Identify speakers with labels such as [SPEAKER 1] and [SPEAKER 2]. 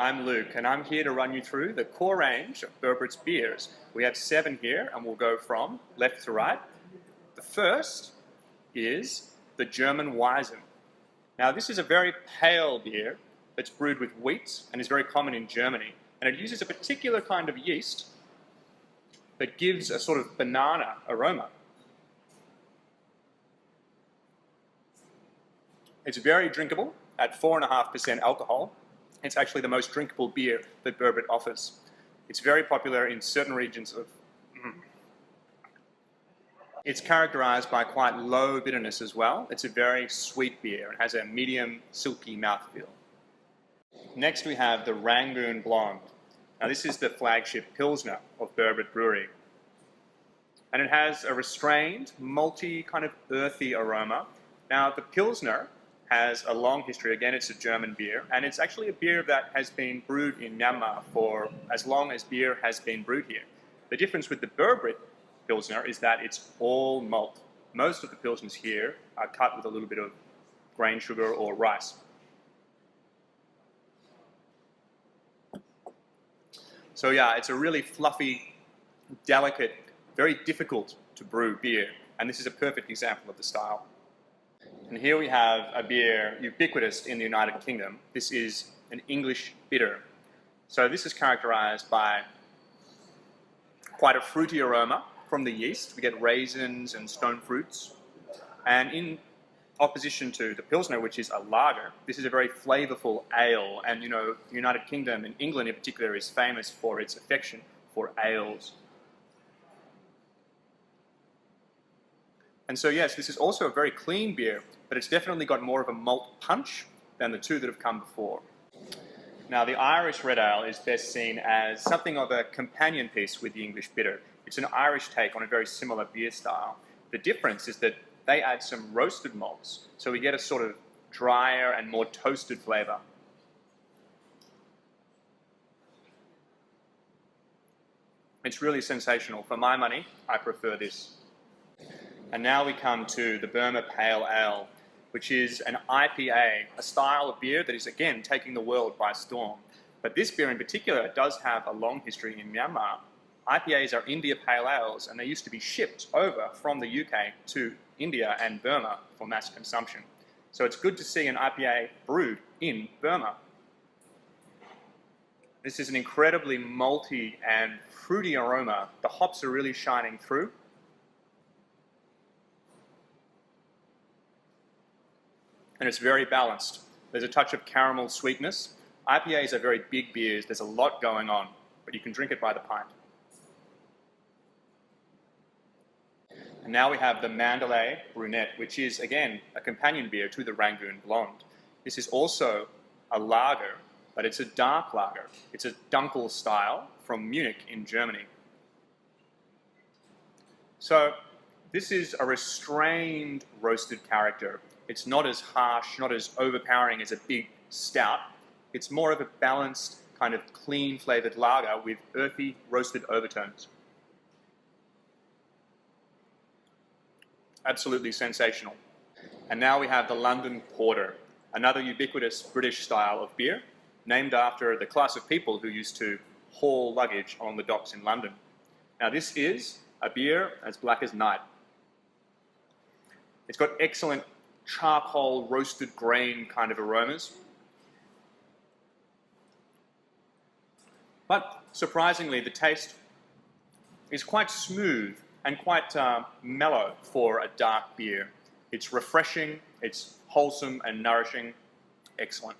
[SPEAKER 1] I'm Luke, and I'm here to run you through the core range of Burbrit's beers. We have 7 here, and we'll go from left to right. The first is the German Weizen. Now, this is a very pale beer that's brewed with wheat and is very common in Germany. And it uses a particular kind of yeast that gives a sort of banana aroma. It's very drinkable at 4.5% alcohol. It's actually the most drinkable beer that Burbrit offers. It's very popular in certain regions of... It's characterized by quite low bitterness as well. It's a very sweet beer and has a medium, silky mouthfeel. Next we have the Rangoon Blonde. Now this is the flagship Pilsner of Burbrit Brewery. And it has a restrained, malty, kind of earthy aroma. Now the Pilsner has a long history. Again, it's a German beer, and it's actually a beer that has been brewed in Myanmar for as long as beer has been brewed here. The difference with the Burbrit Pilsner is that it's all malt. Most of the Pilsners here are cut with a little bit of grain sugar or rice. So yeah, it's a really fluffy, delicate, very difficult to brew beer, and this is a perfect example of the style. And here we have a beer ubiquitous in the United Kingdom. This is an English bitter. So this is characterized by quite a fruity aroma from the yeast. We get raisins and stone fruits. And in opposition to the Pilsner, which is a lager, this is a very flavorful ale. And you know, the United Kingdom, and England in particular, is famous for its affection for ales. And so yes, this is also a very clean beer, but it's definitely got more of a malt punch than the two that have come before. Now the Irish Red Ale is best seen as something of a companion piece with the English bitter. It's an Irish take on a very similar beer style. The difference is that they add some roasted malts, so we get a sort of drier and more toasted flavour. It's really sensational. For my money, I prefer this. And now we come to the Burma Pale Ale, which is an IPA, a style of beer that is, again, taking the world by storm. But this beer in particular does have a long history in Myanmar. IPAs are India Pale Ales, and they used to be shipped over from the UK to India and Burma for mass consumption. So it's good to see an IPA brewed in Burma. This is an incredibly malty and fruity aroma. The hops are really shining through. And it's very balanced. There's a touch of caramel sweetness. IPAs are very big beers. There's a lot going on, but you can drink it by the pint. And now we have the Mandalay Brunette, which is, again, a companion beer to the Rangoon Blonde. This is also a lager, but it's a dark lager. It's a Dunkel style from Munich in Germany. So this is a restrained roasted character. It's not as harsh, not as overpowering as a big stout. It's more of a balanced, kind of clean flavoured lager with earthy, roasted overtones. Absolutely sensational. And now we have the London Porter, another ubiquitous British style of beer, named after the class of people who used to haul luggage on the docks in London. Now this is a beer as black as night. It's got excellent charcoal, roasted grain kind of aromas. But surprisingly, the taste is quite smooth and quite mellow for a dark beer. It's refreshing, it's wholesome and nourishing. Excellent.